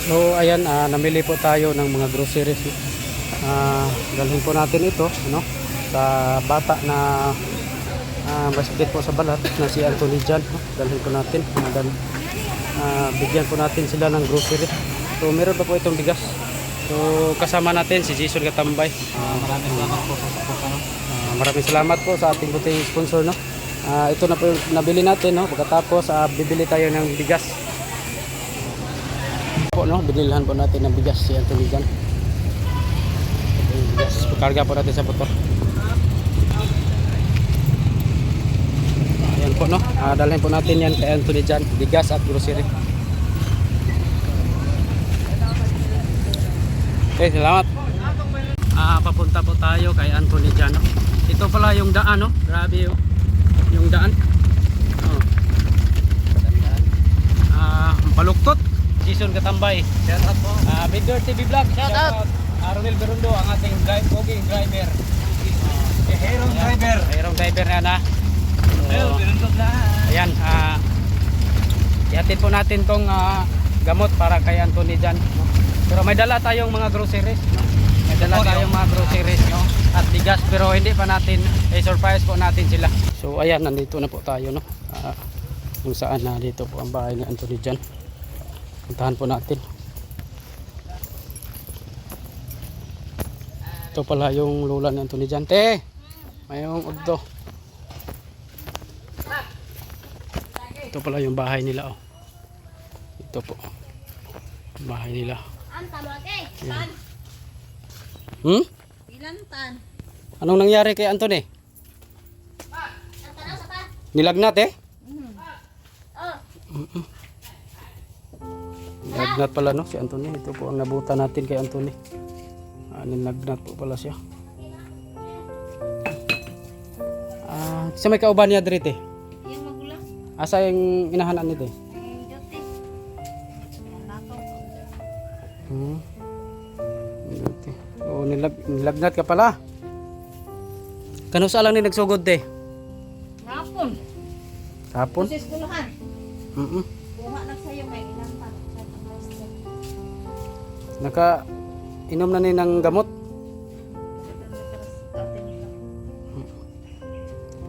So ayan, namili po tayo ng mga groceries. Dalhin po natin ito sa bata na basket po sa balat na si Anthony Jan. Dalhin po natin. Bigyan po natin sila ng grocery. So meron pa po itong bigas. So kasama natin si Jason Katambay. Maraming salamat po sa support. Maraming salamat po sa ating buting sponsor. Ito na po yung nabili natin. Pagkatapos bibili tayo ng bigas. Binilhan po natin ng bigas si Anthony Jan. Bigas, karga po natin sa motor. Ayan po dalhin po natin yan kay Anthony Jan, bigas at grocery. Okay, salamat. Papunta po tayo kay Anthony Jan. Ito pala yung daan, grabe yung daan. Baluktot. Jason Katambay. Shout out po. Bidor TV Vlog. Shout out. Ronel Berundo, ang ating driver. Herong driver. Herong driver na. Well, Berundo na. Ayan, ihatid po natin tong gamot para kay Anthony Jan. Pero may dala tayong mga groceries. May dala tayong mga groceries at bigas, pero hindi pa natin surprise po natin sila. So ayan, nandito na po tayo kung saan dito po ang bahay ni Anthony Jan. Puntahan po natin. Ito pala yung lula ni Anthony Jan. Mayroong udto. Ito pala yung bahay nila. Ito po. Bahay nila. Yan. Ilantan. Anong nangyari kay Anthony? Nilagnat Nilagnat pala si Anthony. Ito po ang nabuta natin kay Anthony. Nilagnat po pala siya. Sa may kauban niya dito Yung magulang. Asa yung inahanan nito Yung duty. Yung nakaw. Nilagnat ka pala. Kanusa lang ni nagsugod Hapon. Hapon? Sa eskulahan. Mm-mm. Kuha na sa'yo kay ilantan. Naka inom na ni ng gamot.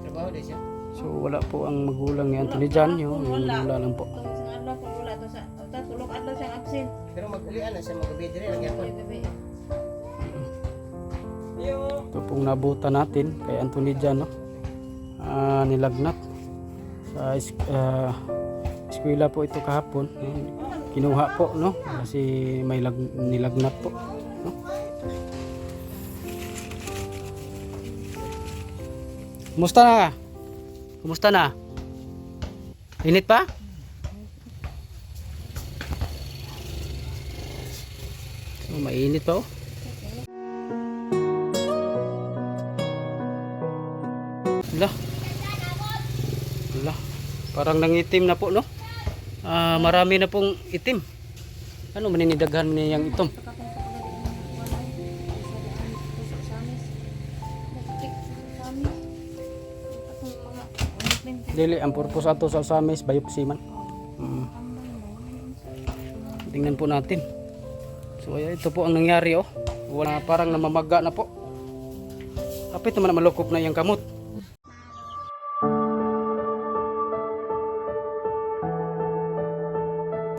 Trabaho din siya. So wala po ang magulang ni Anthony Jan. Yung wala lang po. Tulog adlaw siyang absent. Pero mag-ulian na siya, mag-gabi din lang yapon. Ito pong nabuta natin kay Anthony Jan. Nilagnat. Sa eskwela po ito kahapon. Kinuha po kasi may nilagnat po. Kumusta na? Kumusta na? Init pa? Mainit pa Wala. Parang nangitim na po marami na pong itim. Ano maninidaghan niyang itom? Dili ang purpose ato sa Samis biopsy man. Tingnan po natin. So ito po ang nangyari Wala, parang namamaga na po. Kapit naman malukop na yung kamot.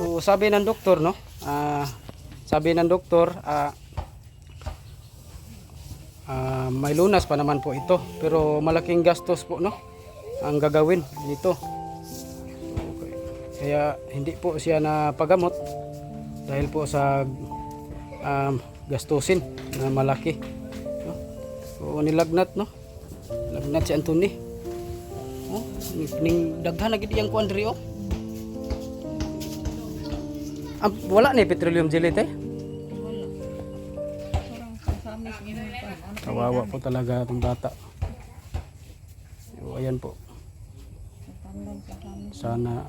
So sabi ng doktor may lunas pa naman po ito, pero malaking gastos po ang gagawin dito. Okay. Kaya hindi po siya napagamot dahil po sa gastusin na malaki. So nilagnat Lagnat si Anthony. Ning daghan na gid iyang kuan diri wala ni petroleum jelly Kawawa po talaga itong bata. So, ayan po. Sana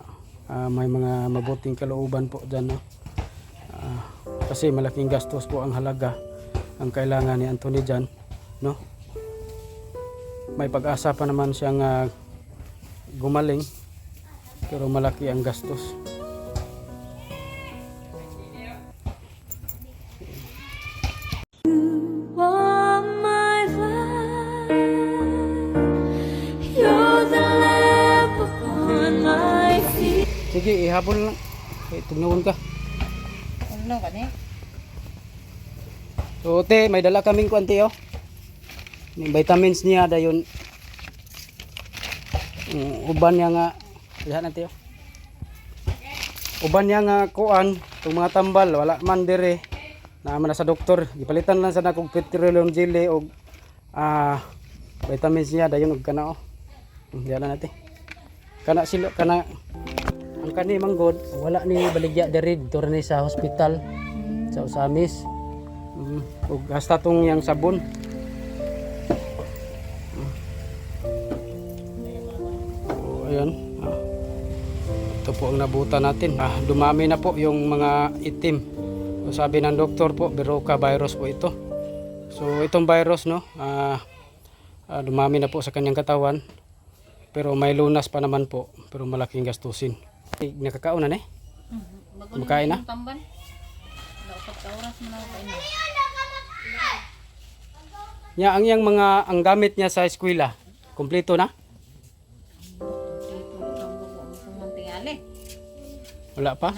may mga mabuting kalooban po dyan. Kasi malaking gastos po ang halaga ang kailangan ni Anthony Jan. May pag-asa pa naman siyang gumaling. Pero malaki ang gastos. are my life. You're the lamp upon my feet. Sige, ihabol lang. Tingnan ka. Ulo ka ni. So, te, may dala kaming kuanti, oh. May vitamins niya, dayon. Uban niya nga, lihat natin, oh. Uban niya nga kuan, itong mga tambal, wala man dire. Naaman na sa doktor. Gipalitan lang sa nakong petroleum jelly o vitamins niya, dayon og kana, oh. Diyan natin. Kana silo, kana, ang kani manggod, wala ni baligya diri, dito ni sa hospital, sa Usamis. Ug hasta tong yang sabon. Ayan. Ito po ang nabuta natin. Dumami na po yung mga itim. So, sabi ng doktor po, Broca virus po ito. So itong virus, no, dumami na po sa kanyang katawan. Pero may lunas pa naman po. Pero malaking gastusin. Nakakaon na, eh? Kumakain na? Tamban. Wala upat ka oras mo na ako kain. Nya ang yang mga ang gamit niya sa eskwela, kumpleto na? Dito lang ko mantingali. Wala pa?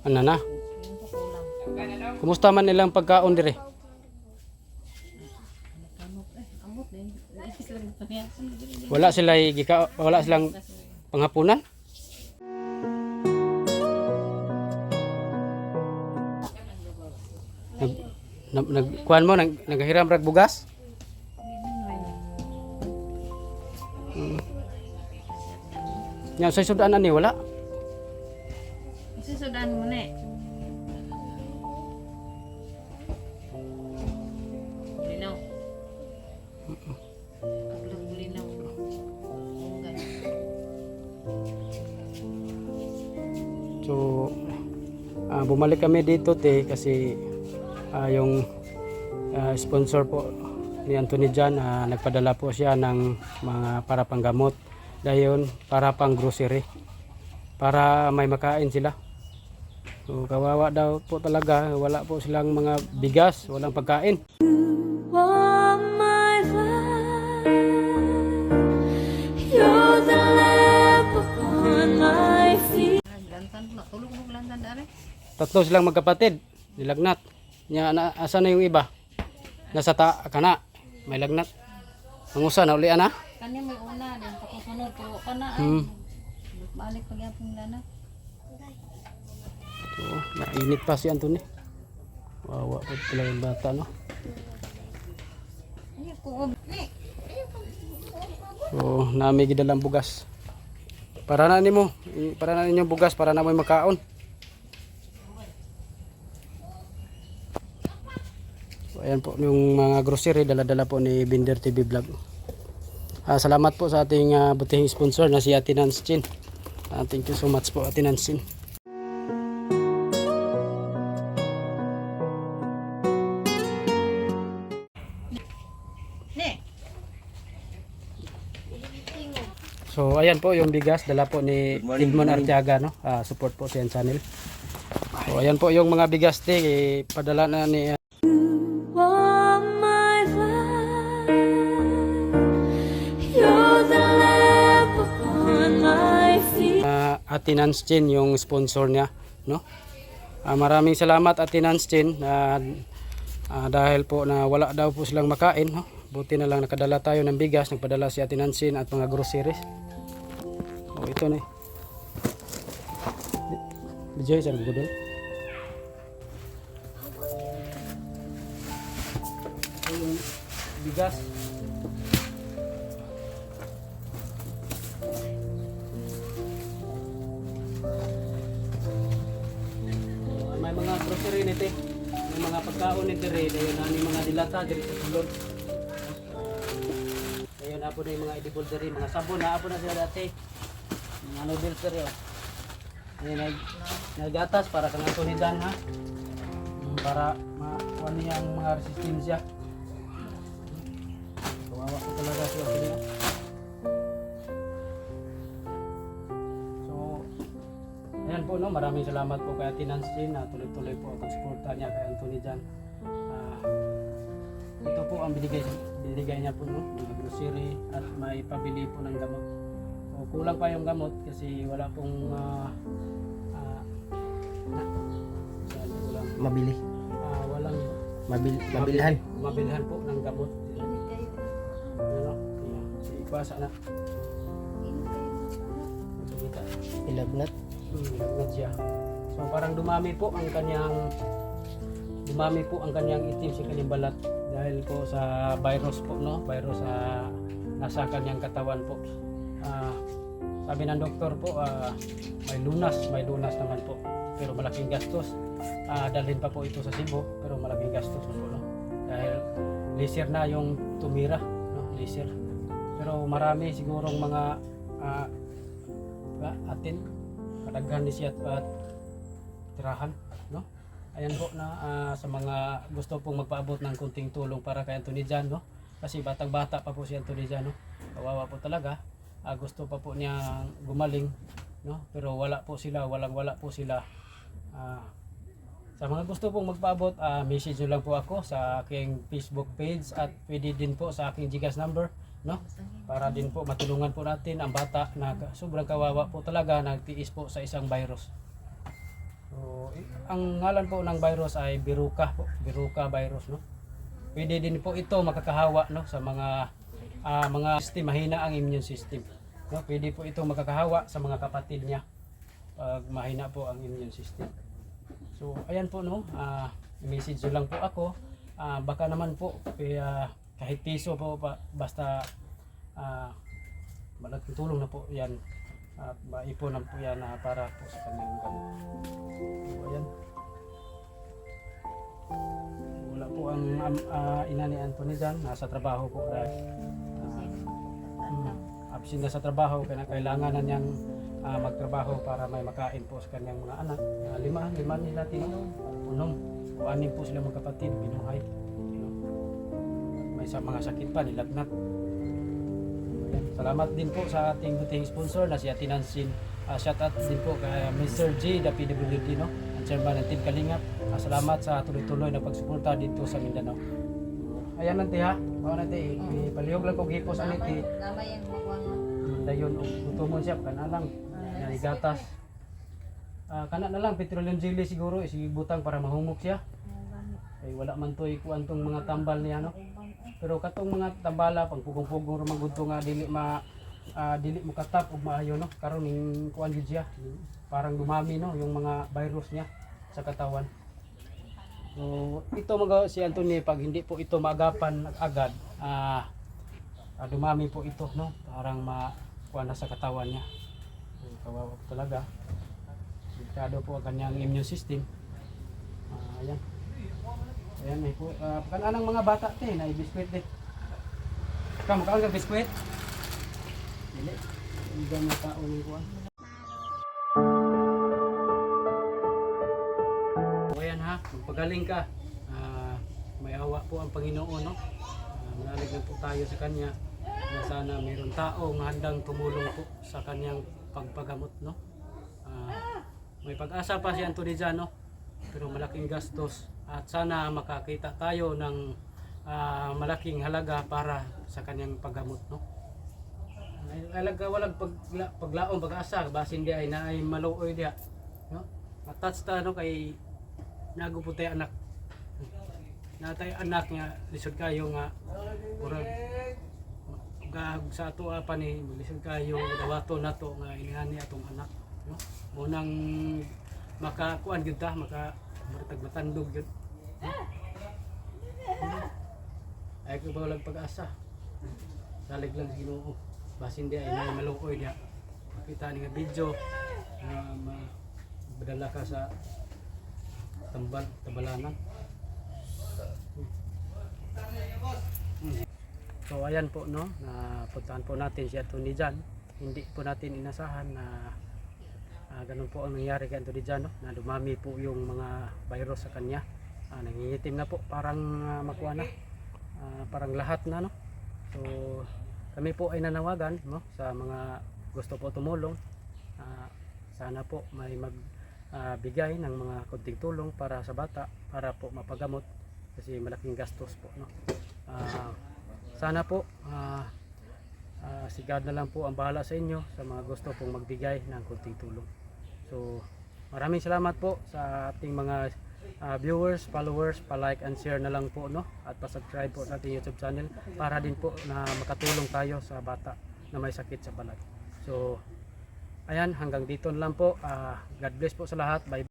Ano na? Yung po kulang. Kumusta man nilang pagkaon dire? Amot din. Nais lang ito niya. Wala silang panghapunan? Kuan mo naghiram rag bugas? Nya sa sudan ani wala. Isusudan mo na eh. Linaw. Aglang linaw. Unggan. So bumalik kami dito te kasi yung sponsor po ni Anthony Jan, nagpadala po siya ng mga para panggamot, dayon para pang grocery para may makain sila. So kawawa daw po talaga, wala po silang mga bigas, walang pagkain. All my life, you're the lamp upon my feet. Lantan na. Tulog mo lantan dali. Tatlo silang magkapatid, nilagnat. Nya asa na yung iba? Nasa kana, may lagnat. Mangusa na uli ana. Kanya may una din. Tapos sunod ko ka na. Balik pagyapong lana. So, nainit pa si Anthony. Wawa pa pala yung bata, no? Ay ko. So, nami gidalang bugas. Para na nimo, para na ninyo bugas para na mo makaon. So, ayan po yung mga grocery dala-dala po ni Binder TV Vlog. Salamat po sa ating butihing sponsor na si Ate Nanchin. Thank you so much po Ate Nanchin. Ne. So ayan po yung bigas dala po ni Tigmon Arteaga, no? Support po sa channel. So ayan po yung mga bigas padala na ni All my life, you're the lamp upon my feet. Ate Nanchin yung sponsor niya, no? Maraming salamat Ate Nanchin dahil po na wala daw po silang makain, no? Buti na lang nakadala tayo ng bigas, nagpadala si Ate Nanchin at mga groceries. Oh, ito na. Bijay sa budol. Yung bigas. May mga grocery nito. May mga pagkaon nito rin. Ayun na mga dilata dito sa sulod. Ayun na po na yung mga edible diri, mga sabon na po na sila dati. Mga noodles diri, oh. Ayun nagatas para kang Anthony Dan, ha. Para makuha niya ang mga resistensya. Kawawa ko talaga siya sila. So ayan po, no, maraming salamat po kay Ate Nanchin na tuloy-tuloy po ang suporta niya kay Anthony Jan. ito po ang binigay niya po, no, mga grocery at may pabili po ng gamot. So, kulang pa yung gamot kasi wala pong kulang. Mabili. Walang Mabilhan. po ng gamot. Ano? Ipasa na. Kita. Ilagnat. Lagnat siya. So parang dumami po ang kanyang itim sa kanyang balat dahil po sa virus po, no? Virus sa nasa kanyang katawan po. Sabi ng doktor po, may lunas naman po. Pero malaking gastos. Dalhin pa po ito sa Cebu, pero malaking gastos po, no? Dahil laser na yung tumira, no? Laser. Pero marami sigurong mga atin kadaghan ni siya at tirahan, no? Ayan po na sa mga gusto pong magpaabot ng kunting tulong para kay Anthony Jan, no? Kasi batang-bata pa po si Anthony Jan, no? Kawawa po talaga. Gusto pa po niya gumaling, no? Pero wala po sila. Sa mga gusto pong magpaabot, message nyo lang po ako sa aking Facebook page at pwede din po sa aking GCash number, no? Para din po matulungan po natin ang bata na sobrang kawawa po talaga, nagtiis po sa isang virus. So, ang ngalan po ng virus ay Biruka po, Biruka virus, no? Pwede din po ito makakahawa, no, sa mga system, mahina ang immune system, no? Pwede po ito makakahawa sa mga kapatid niya pag mahina po ang immune system. So ayan po, no, message nyo lang po ako. Baka naman po kahit piso po basta malaking tulong na po yan at maipunan po yan para po sa kanyang gamot. So ayan, wala po ang ina ni Anthony dyan, nasa trabaho po dahil absent na sa trabaho, kaya kailangan na niyang magtrabaho para may makain po sa kanyang mga anak. Lima nila tinunong o anim po sila magkapatid, binuhay. May mga sakit pa, nilagnat. Salamat din po sa ating buting sponsor na si Ate Nansin. Shout out din po kay Mr. G, the PWD, no? Ang chairman ng Team Kalingap. Salamat sa tuloy-tuloy na pagsuporta dito sa Mindanao. Ayan nanti ha. Nanti palihog lang kong hipos aniti. Lamay ang makuha nga. Dayon utumon siya kana lang. Yan gatas. Kana na lang petroleum jelly siguro isibutang para mahumok siya. Kay wala man toy kuan tong mga tambal niya, no. Pero katong mga tambala pang pugong-pugong ra magudto nga dili mo katap ug maayo, no. Karon ning kuan gid siya. Parang dumami, no, yung mga virus niya sa katawan. So ito mga si Anthony, pag hindi po ito maagapan agad, dumami po ito, no. Parang kuan na sa katawan niya. Kawawa po talaga. Delikado po ang kanyang immune system. Ayan. Ayan eh po. Kananang mga bata na biskwit din. Kamu kaon ka biskwit? Dili. Hindi mo tao ni kuan. Ayan ha, magpagaling ka. May awa po ang Panginoon, no? Manalig na po tayo sa Kanya na sana mayroon tao na handang tumulong po sa Kanyang pagpagamot, no? May pag-asa pa si Anthony dyan, no? Pero malaking gastos at sana makakita tayo ng malaking halaga para sa Kanyang paggamot, no? Halaga walang paglaong pag-asa basin di ay naay maluoy dia, no? Attached ta, no, kay naguputay anak. Natay anak nga lisod kayo nga murag sa ato pa ni lisod kayo dawato nato nga inihani atong anak, no? Munang makakuan gyud ta, maratag matandog gyud, no? Ay ko ba walang pag-asa. Salig lang sa Ginoo. Basin di ay may maluoy dia. Kita ni nga video badala ka sa tambalanan. So ayan po, no, napuntahan po natin si Anthony Jan. Hindi po natin inasahan na ganun po ang nangyari kay Anthony Jan, no, na dumami po yung mga virus sa kanya. Nangingitim na po, parang makuha na, parang lahat na, no. So kami po ay nanawagan, no, sa mga gusto po tumulong. Sana po may bigay ng mga konting tulong para sa bata para po mapagamot kasi malaking gastos po, no. Sana po si God na lang po ang bahala sa inyo sa mga gusto pong magbigay ng kunting tulong. So maraming salamat po sa ating mga viewers, followers, pa-like and share na lang po, no? At pa-subscribe po sa ating YouTube channel para din po na makatulong tayo sa bata na may sakit sa balat. So ayan, hanggang dito na lang po. God bless po sa lahat. Bye.